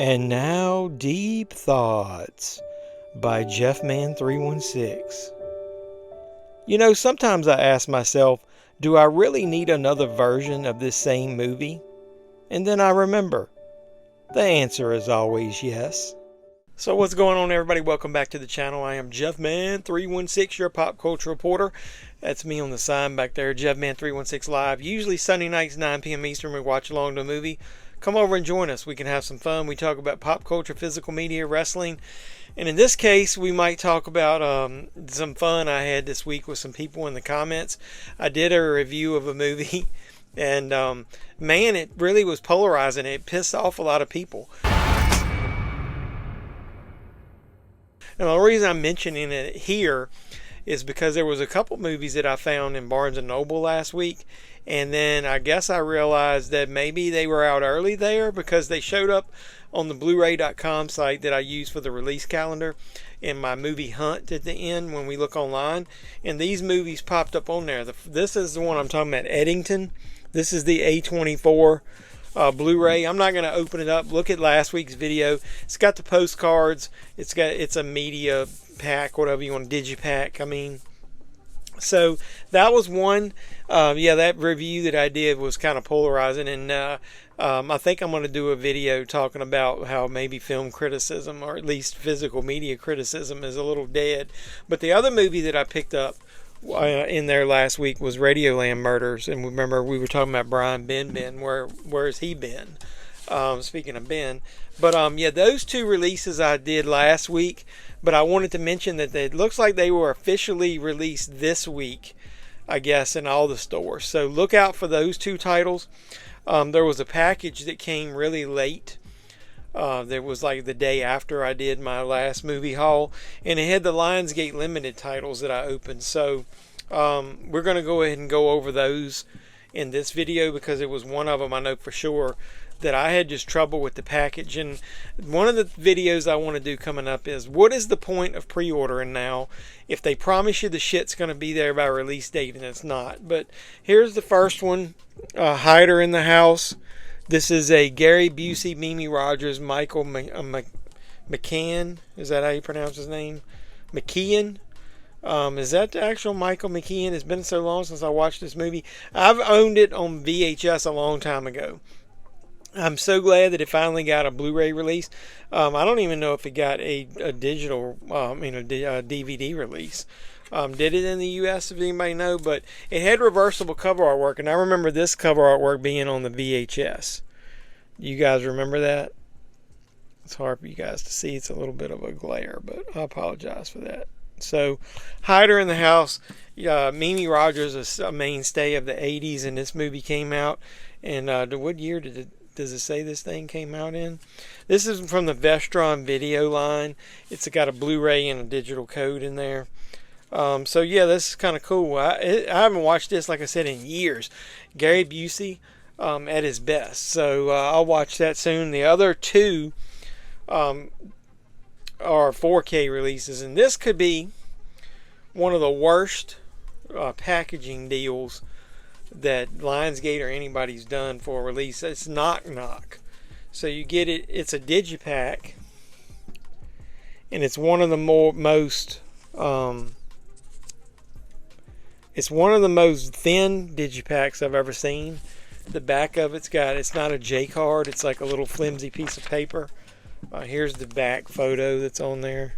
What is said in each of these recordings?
And now, Deep Thoughts by Jeffman316. You know, sometimes I ask myself, do I really need another version of this same movie? And then I remember, the answer is always yes. So what's going on, everybody? Welcome back to the channel. I am Jeffman316, your pop culture reporter. That's me on the sign back there, Jeffman316 Live. Usually Sunday nights, 9 p.m. Eastern, we watch along to a movie. Come over and join us. We can have some fun. We talk about pop culture, physical media, wrestling. And in this case, we might talk about some fun I had this week with some people in the comments. I did a review of a movie, and man, it really was polarizing. It pissed off a lot of people. And the reason I'm mentioning it here is because there was a couple movies that I found in Barnes & Noble last week. And then I guess I realized that maybe they were out early there because they showed up on the Blu-ray.com site that I use for the release calendar in my movie hunt at the end when we look online. And these movies popped up on there. This is the one I'm talking about, Eddington. This is the A24 Blu-ray. I'm not going to open it up. Look at last week's video. It's got the postcards. It's a media pack, whatever you want, digipack. I mean, so that was one. That review that I did was kind of polarizing, and I think I'm going to do a video talking about how maybe film criticism, or at least physical media criticism, is a little dead. But the other movie that I picked up in there last week was Radioland Murders, and remember we were talking about Brian Ben. Where's he been? Speaking of Ben, but those two releases I did last week. But I wanted to mention that it looks like they were officially released this week, I guess, in all the stores. So look out for those two titles. There was a package that came really late. There was like the day after I did my last movie haul, and it had the Lionsgate Limited titles that I opened. So we're going to go ahead and go over those in this video because it was one of them I know for sure that I had just trouble with the package. And one of the videos I want to do coming up is, what is the point of pre-ordering now if they promise you the shit's going to be there by release date and it's not? But here's the first one, Hider in the House. This is a Gary Busey, Mimi Rogers, Michael McCann. Is that how you pronounce his name? McKeon? Is that the actual Michael McKeon? It's been so long since I watched this movie. I've owned it on VHS a long time ago. I'm so glad that it finally got a Blu-ray release. I don't even know if it got a digital, DVD release. Did it in the U.S., if anybody know? But it had reversible cover artwork, and I remember this cover artwork being on the VHS. You guys remember that? It's hard for you guys to see. It's a little bit of a glare, but I apologize for that. So, Hider in the House. Mimi Rogers is a mainstay of the 80s, and this movie came out. And what year does it say this thing came out in? This is from the Vestron video line. It's got a Blu-ray and a digital code in there. This is kind of cool. I haven't watched this, like I said, in years. Gary Busey at his best. So I'll watch that soon. The other two are 4K releases, and this could be one of the worst packaging deals that Lionsgate or anybody's done for a release. It's Knock Knock. So you get it, it's a digipack, and it's one of the most thin digipacks I've ever seen. The back of it's not a J card, it's like a little flimsy piece of paper. Here's the back photo that's on there.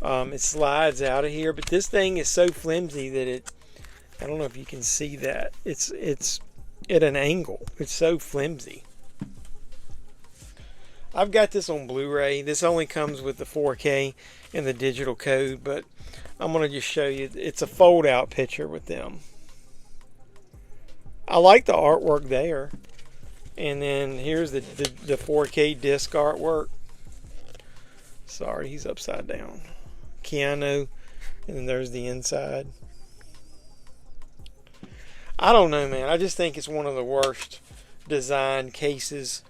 It slides out of here, but this thing is so flimsy that I don't know if you can see that. It's at an angle. It's so flimsy. I've got this on Blu-ray. This only comes with the 4K and the digital code, but I'm going to just show you. It's a fold-out picture with them. I like the artwork there. And then here's the 4K disc artwork. Sorry, he's upside down. Keanu. And then there's the inside. I don't know, man. I just think it's one of the worst design cases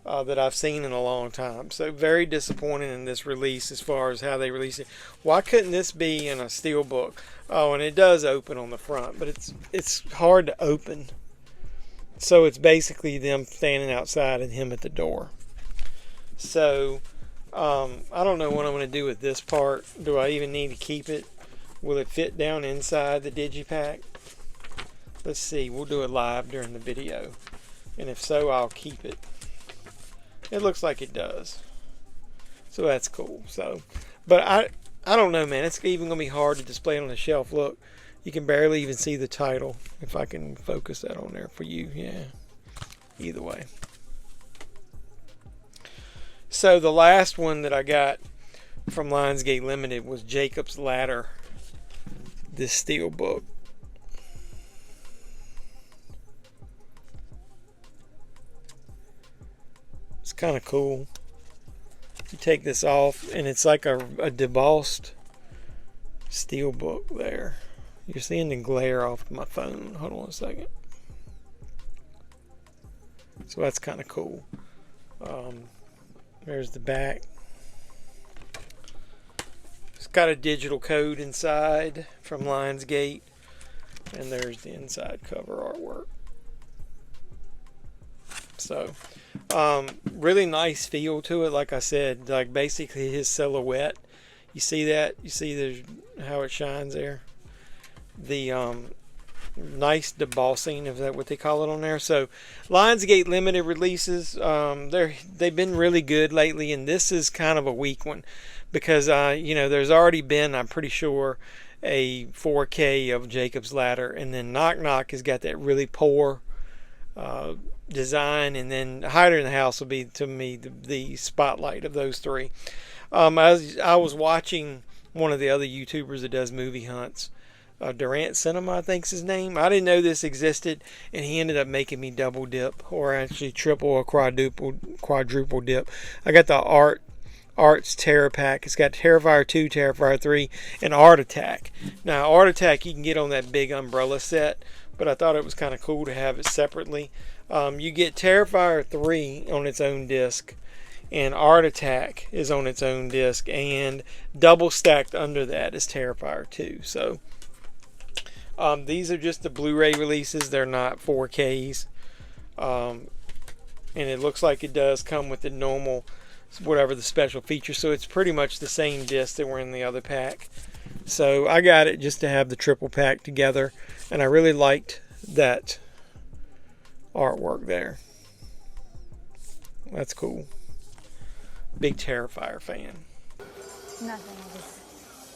that I've seen in a long time. So very disappointed in this release as far as how they release it. Why couldn't this be in a Steelbook? Oh, and it does open on the front, but it's hard to open. So it's basically them standing outside and him at the door. So I don't know what I'm going to do with this part. Do I even need to keep it? Will it fit down inside the digipack? Let's see. We'll do it live during the video, and if so, I'll keep it. It looks like it does, so that's cool. So, but I don't know, man. It's even going to be hard to display it on the shelf. Look, you can barely even see the title. If I can focus that on there for you, yeah. Either way. So the last one that I got from Lionsgate Limited was Jacob's Ladder, this Steelbook. It's kind of cool. You take this off and it's like a debossed Steelbook there. You're seeing the glare off my phone. Hold on a second. So that's kind of cool. There's the back. It's got a digital code inside from Lionsgate. And there's the inside cover artwork. So, really nice feel to it. Like I said, like basically his silhouette. You see that? You see there's how it shines there? The nice debossing, is that what they call it on there? So Lionsgate Limited releases, they've been really good lately, and this is kind of a weak one because you know, there's already been, I'm pretty sure, a 4K of Jacob's Ladder, and then Knock Knock has got that really poor design, and then Hider in the House will be, to me, the spotlight of those three. I was watching one of the other YouTubers that does movie hunts, Durant Cinema, I think's his name. I didn't know this existed, and he ended up making me double dip, or actually triple or quadruple dip. I got the Arts Terror Pack. It's got Terrifier 2, Terrifier 3, and Art Attack. Now, Art Attack you can get on that big umbrella set, but I thought it was kind of cool to have it separately. You get Terrifier 3 on its own disc, and Art Attack is on its own disc, and double stacked under that is Terrifier 2. So these are just the Blu-ray releases. They're not 4Ks. And it looks like it does come with the normal, whatever the special features. So it's pretty much the same disc that were in the other pack. So I got it just to have the triple pack together. And I really liked that artwork there. That's cool. Big Terrifier fan. Nothing.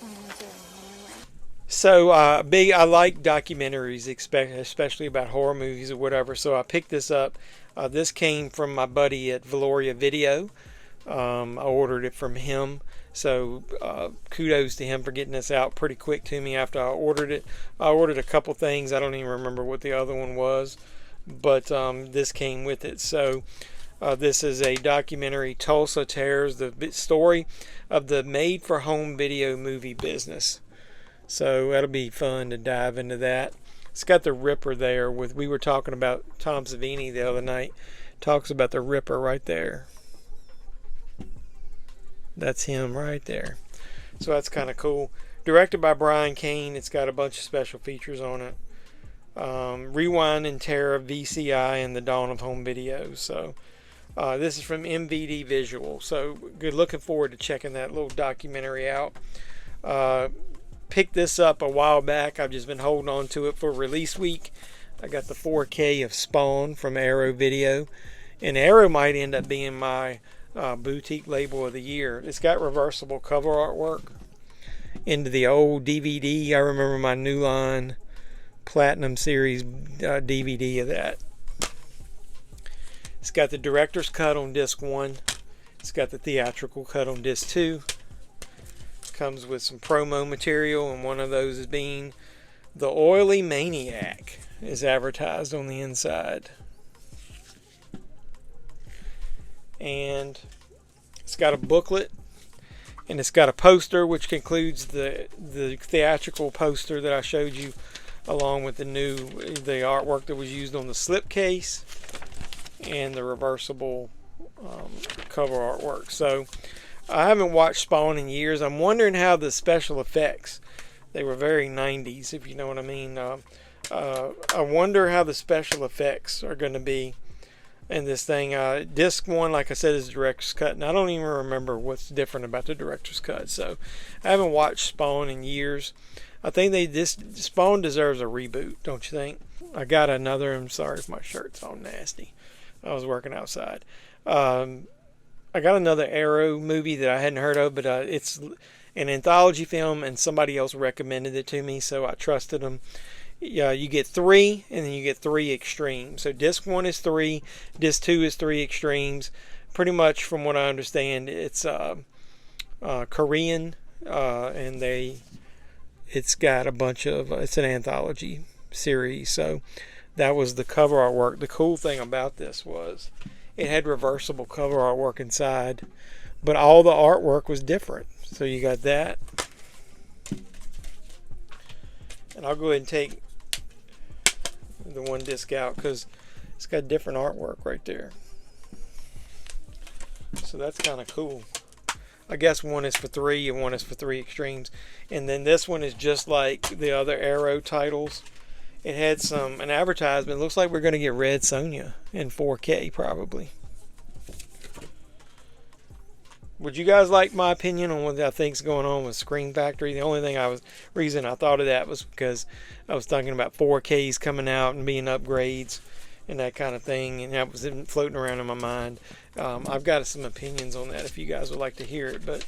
I just So I like documentaries, especially about horror movies or whatever. So I picked this up. This came from my buddy at Valoria Video. I ordered it from him. So kudos to him for getting this out pretty quick to me after I ordered it. I ordered a couple things. I don't even remember what the other one was, but this came with it. So this is a documentary, Tulsa Terrors, the story of the made-for-home video movie business. So that'll be fun to dive into that. It's got the Ripper there. We were talking about Tom Savini the other night. Talks about the Ripper right there. That's him right there. So that's kind of cool. Directed by Brian Kane. It's got a bunch of special features on it. Rewind and Terror, VCI, and the Dawn of Home Video. So this is from MVD Visual. So good. Looking forward to checking that little documentary out. Picked this up a while back. I've just been holding on to it for release week. I got the 4K of Spawn from Arrow Video, and Arrow might end up being my boutique label of the year. It's got reversible cover artwork into the old DVD. I remember my New Line Platinum Series DVD of that. It's got the director's cut on disc 1. It's got the theatrical cut on disc 2. Comes with some promo material, and one of those is being The Oily Maniac is advertised on the inside. And it's got a booklet, and it's got a poster which concludes the theatrical poster that I showed you, along with the artwork that was used on the slipcase and the reversible cover artwork. So I haven't watched Spawn in years. I'm wondering how the special effects, they were very 90s, if you know what I mean. I wonder how the special effects are going to be And this thing, disc 1, like I said, is director's cut, and I don't even remember what's different about the director's cut. So I haven't watched Spawn in years. I think this Spawn deserves a reboot, don't you think? I got another. I'm sorry if my shirt's all nasty. I was working outside. I got another Arrow movie that I hadn't heard of, but it's an anthology film, and somebody else recommended it to me, so I trusted them. Yeah, you get 3, and then you get 3 extremes. So disc 1 is 3, disc 2 is 3 extremes. Pretty much, from what I understand, it's Korean, and it's got a bunch of. It's an anthology series. So that was the cover artwork. The cool thing about this was it had reversible cover artwork inside, but all the artwork was different. So you got that, and I'll go ahead and take the one disc out because it's got different artwork right there. So that's kind of cool. I guess one is for 3 and one is for 3 extremes, and then this one is just like the other Arrow titles. It had an advertisement. Looks like we're going to get Red Sonja in 4K probably. Would you guys like my opinion on what I think's going on with Screen Factory? The only reason I thought of that was because I was thinking about 4Ks coming out and being upgrades and that kind of thing, and that was floating around in my mind. I've got some opinions on that if you guys would like to hear it. But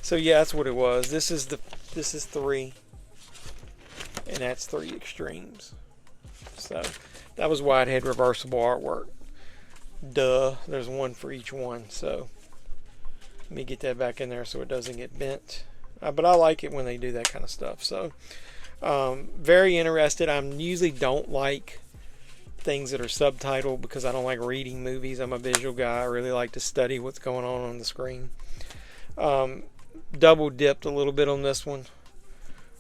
so yeah, that's what it was. This is 3, and that's 3 extremes. So that was why it had reversible artwork. Duh, there's one for each one. So let me get that back in there so it doesn't get bent. But I like it when they do that kind of stuff. So very interested. I usually don't like things that are subtitled because I don't like reading movies. I'm a visual guy. I really like to study what's going on the screen. Double dipped a little bit on this one.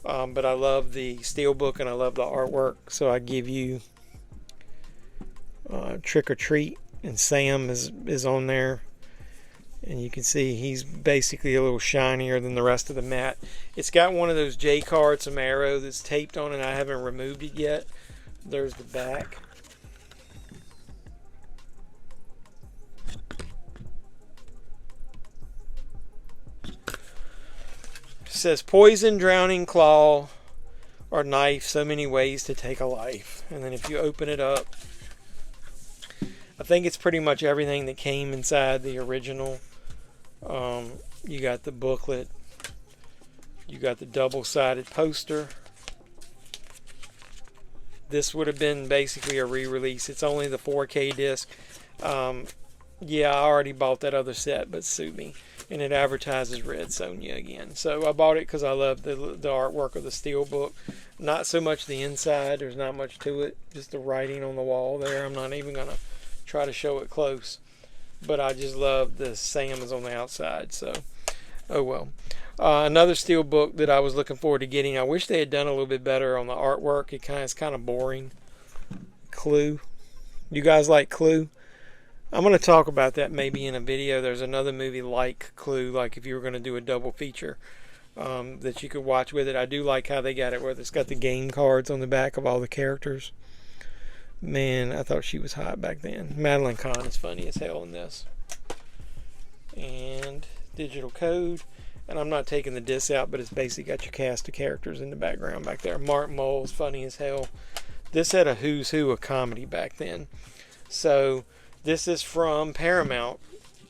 But I love the Steelbook and I love the artwork. So I give you Trick or Treat, and Sam is on there. And you can see he's basically a little shinier than the rest of the mat. It's got one of those J cards from Arrow that's taped on, and I haven't removed it yet. There's the back. It says poison, drowning, claw, or knife. So many ways to take a life. And then if you open it up, I think it's pretty much everything that came inside the original. You got the booklet, you got the double-sided poster. This would have been basically a re-release. It's only the 4K disc. Yeah, I already bought that other set, but sue me. And it advertises Red Sonja again. So I bought it because I love the artwork of the Steelbook. Not so much the inside. There's not much to it. Just the writing on the wall there. I'm not even going to try to show it close. But I just love the Sam's on the outside. So, oh well. Another Steelbook that I was looking forward to getting. I wish they had done a little bit better on the artwork. It's kind of boring. Clue. You guys like Clue? I'm going to talk about that maybe in a video. There's another movie like Clue, like if you were going to do a double feature that you could watch with it. I do like how they got it where it's got the game cards on the back of all the characters. Man, I thought she was hot back then. Madeline Kahn is funny as hell in this. And digital code. And I'm not taking the disc out, but it's basically got your cast of characters in the background back there. Mark Mole's funny as hell. This had a who's who of comedy back then. So this is from Paramount.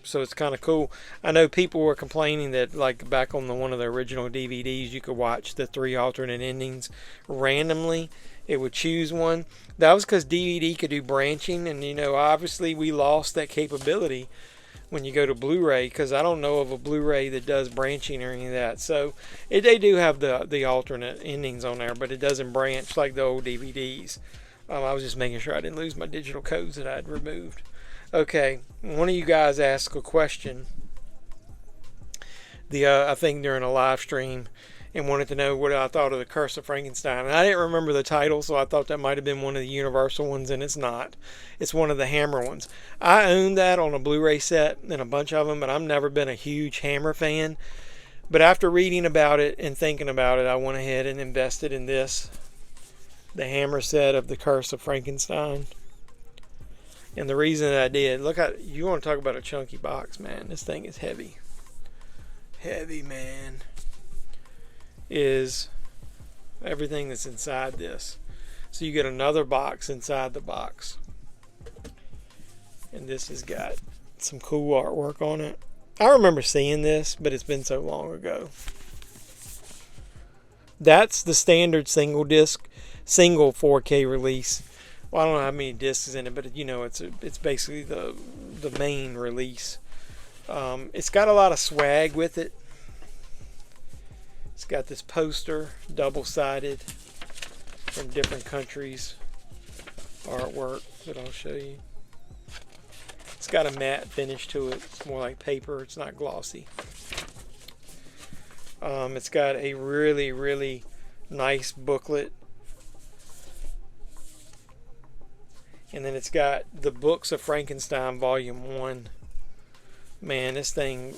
So it's kind of cool. I know people were complaining that like back on one of the original DVDs you could watch the 3 alternate endings randomly. It would choose one. That was because DVD could do branching, and obviously we lost that capability when you go to Blu-ray, because I don't know of a Blu-ray that does branching or any of that. So they do have the alternate endings on there, but it doesn't branch like the old DVDs. I was just making sure I didn't lose my digital codes that I had removed. Okay, one of you guys asked a question. I think during a live stream, and wanted to know what I thought of The Curse of Frankenstein. And I didn't remember the title, so I thought that might have been one of the Universal ones, and it's not. It's one of the Hammer ones. I own that on a Blu-ray set and a bunch of them, but I've never been a huge Hammer fan. But after reading about it and thinking about it, I went ahead and invested in this, the Hammer set of The Curse of Frankenstein. And the reason that I did, look at, you want to talk about a chunky box, man. This thing is heavy. Heavy, man. Is everything that's inside this. So you get another box inside the box. And this has got some cool artwork on it. I remember seeing this, but it's been so long ago. That's the standard single 4K release. Well, I don't know how many discs is in it, but you know, it's basically the main release. It's got a lot of swag with it. It's got this poster, double-sided, from different countries, artwork that I'll show you. It's got a matte finish to it. It's more like paper. It's not glossy. It's got a really, really nice booklet. And then it's got the Books of Frankenstein Volume 1. Man, this thing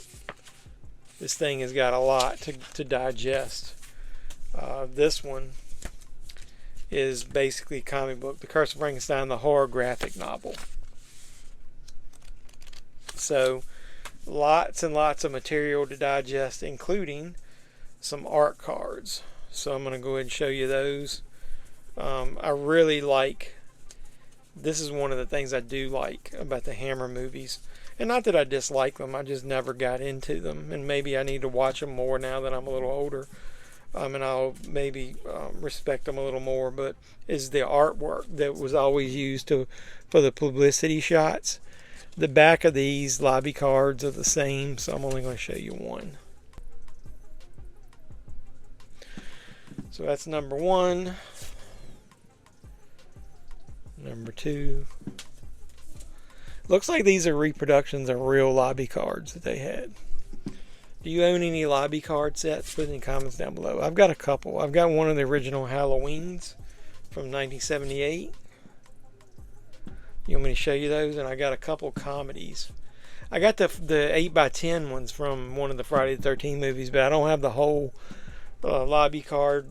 has got a lot to digest. This one is basically a comic book, The Curse of Frankenstein, the horror graphic novel. So, lots and lots of material to digest, including some art cards. So I'm going to go ahead and show you those. I really like, this is one of the things I do like about the Hammer movies. And not that I dislike them, I just never got into them. And maybe I need to watch them more now that I'm a little older. And I'll maybe respect them a little more. But is the artwork that was always used for the publicity shots. The back of these lobby cards are the same, so I'm only going to show you one. So that's number 1. Number 2. Looks like these are reproductions of real lobby cards that they had. Do you own any lobby card sets? Put it in the comments down below. I've got a couple. I've got one of the original Halloweens from 1978. You want me to show you those? And I got a couple comedies. I got the 8x10 ones from one of the Friday the 13th movies, but I don't have the whole lobby card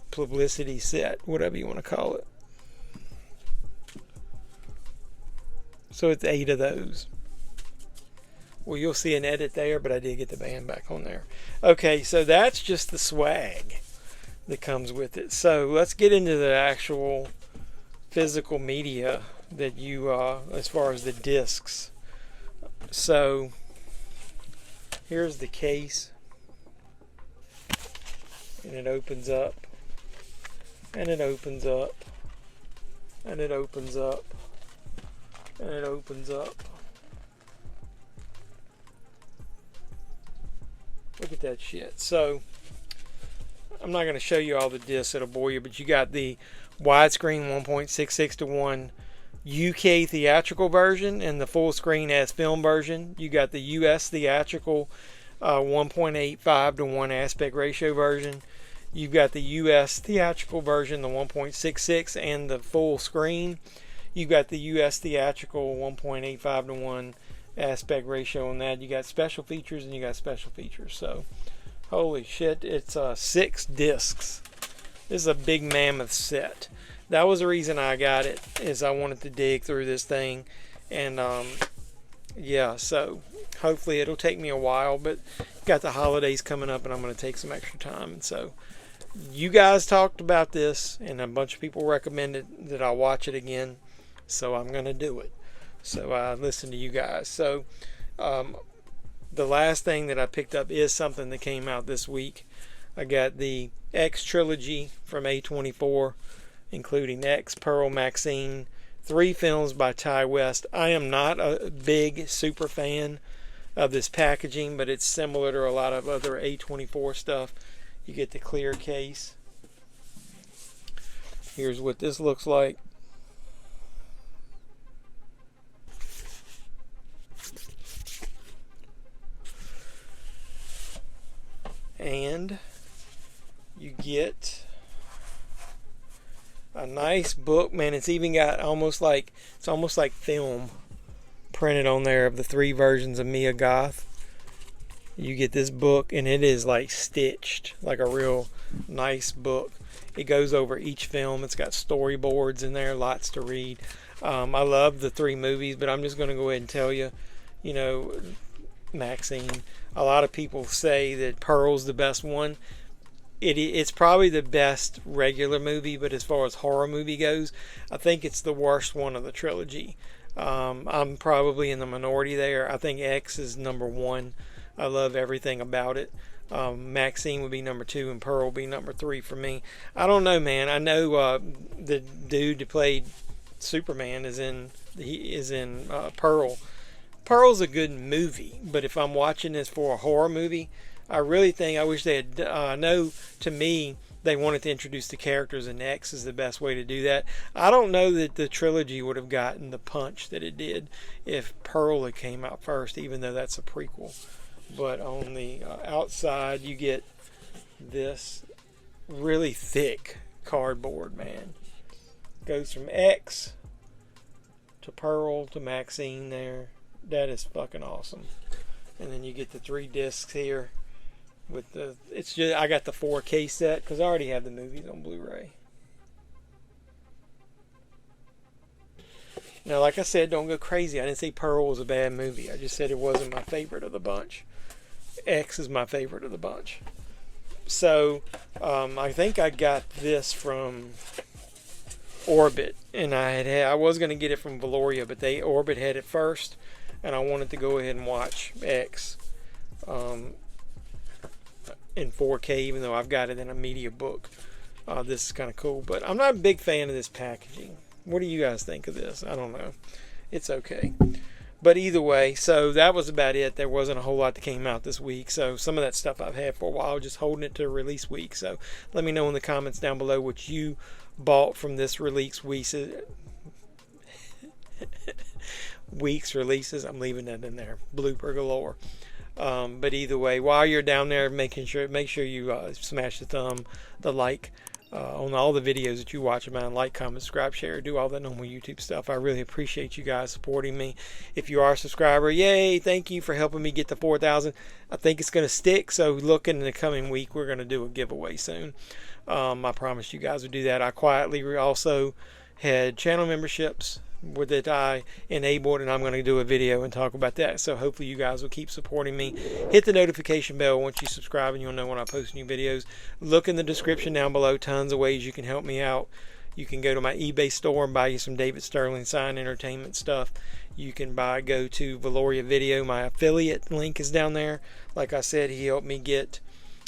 publicity set, whatever you want to call it. So it's 8 of those. Well, you'll see an edit there, but I did get the band back on there. Okay, so that's just the swag that comes with it. So let's get into the actual physical media that you, as far as the discs. So here's the case, and it opens up, and it opens up, and it opens up, and it opens up. Look at that shit. So I'm not going to show you all the discs, it'll bore you, but you got the widescreen 1.66:1 UK theatrical version and the full screen as film version. You got the US theatrical 1.85:1 aspect ratio version. You've got the US theatrical version, the 1.66 and the full screen. You've got the US theatrical 1.85:1 aspect ratio on that. You got special features and you got special features. So holy shit, it's 6 discs. This is a big mammoth set. That was the reason I got it, is I wanted to dig through this thing. And yeah, so hopefully it'll take me a while, but got the holidays coming up and I'm going to take some extra time. And so you guys talked about this and a bunch of people recommended that I watch it again, so I'm going to do it. So I listened to you guys. So the last thing that I picked up is something that came out this week. I got the X Trilogy from A24, including X, Pearl, Maxine, 3 films by Ty West. I am not a big super fan of this packaging, but it's similar to a lot of other A24 stuff. You get the clear case. Here's what this looks like. And you get a nice book, man. It's even got almost like film printed on there of the 3 versions of Mia Goth. You get this book and it is like stitched, like a real nice book. It goes over each film. It's got storyboards in there, lots to read. I love the 3 movies, but I'm just going to go ahead and tell you, you know, Maxine, a lot of people say that Pearl's the best one. It's probably the best regular movie, but as far as horror movie goes, I think it's the worst one of the trilogy. I'm probably in the minority there. I think X is number 1. I love everything about it. Maxine would be number 2, and Pearl would be number 3 for me. I don't know, man. I know the dude who played Superman is in Pearl. Pearl's a good movie, but if I'm watching this for a horror movie, I really think I wish they had. No, to me, they wanted to introduce the characters, and X is the best way to do that. I don't know that the trilogy would have gotten the punch that it did if Pearl had came out first, even though that's a prequel. But on the outside, you get this really thick cardboard, man. Goes from X to Pearl to Maxine there. That is fucking awesome. And then you get the 3 discs here. With the, it's just, I got the 4K set because I already have the movies on Blu-ray. Now, like I said, don't go crazy. I didn't say Pearl was a bad movie. I just said it wasn't my favorite of the bunch. X is my favorite of the bunch. So, I think I got this from Orbit, and I was going to get it from Valoria, but Orbit had it first, and I wanted to go ahead and watch X. In 4K, even though I've got it in a media book. This is kind of cool, but I'm not a big fan of this packaging. What do you guys think of this? I don't know. It's okay. But either way, so that was about it. There wasn't a whole lot that came out this week, so some of that stuff I've had for a while, just holding it to release week. So let me know in the comments down below what you bought from this week's releases. I'm leaving that in there. Blooper galore. But either way, while you're down there, make sure you smash the like on all the videos that you watch of mine. Like, comment, subscribe, share, do all that normal YouTube stuff. I really appreciate you guys supporting me. If you are a subscriber, yay! Thank you for helping me get to 4,000. I think it's going to stick. So look in the coming week, we're going to do a giveaway soon. I promise you guys would do that. I quietly also had channel memberships that I enabled, and I'm going to do a video and talk about that. So hopefully you guys will keep supporting me. Hit the notification bell once you subscribe, and you'll know when I post new videos. Look in the description down below. Tons of ways you can help me out. You can go to my eBay store and buy you some David Sterling Sign Entertainment stuff. You can go to Valoria Video. My affiliate link is down there. Like I said, he helped me get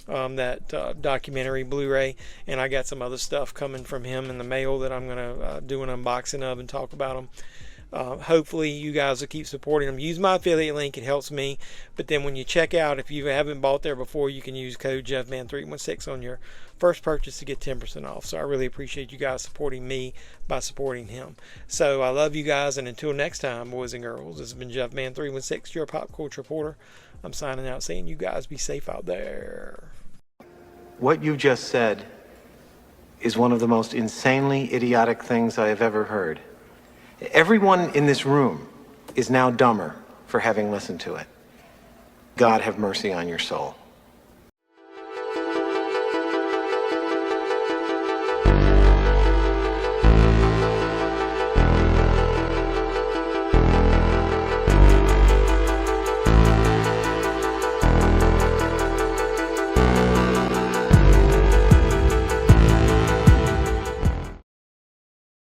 that documentary Blu-ray, and I got some other stuff coming from him in the mail that I'm going to do an unboxing of and talk about them. Hopefully you guys will keep supporting them. Use my affiliate link, it helps me. But then when you check out, if you haven't bought there before, you can use code JeffMan316 on your first purchase to get 10% off. So I really appreciate you guys supporting me by supporting him. So I love you guys, and until next time, boys and girls, this has been JeffMan316, your pop culture reporter. I'm signing out saying you guys be safe out there. What you just said is one of the most insanely idiotic things I have ever heard. Everyone in this room is now dumber for having listened to it. God have mercy on your soul.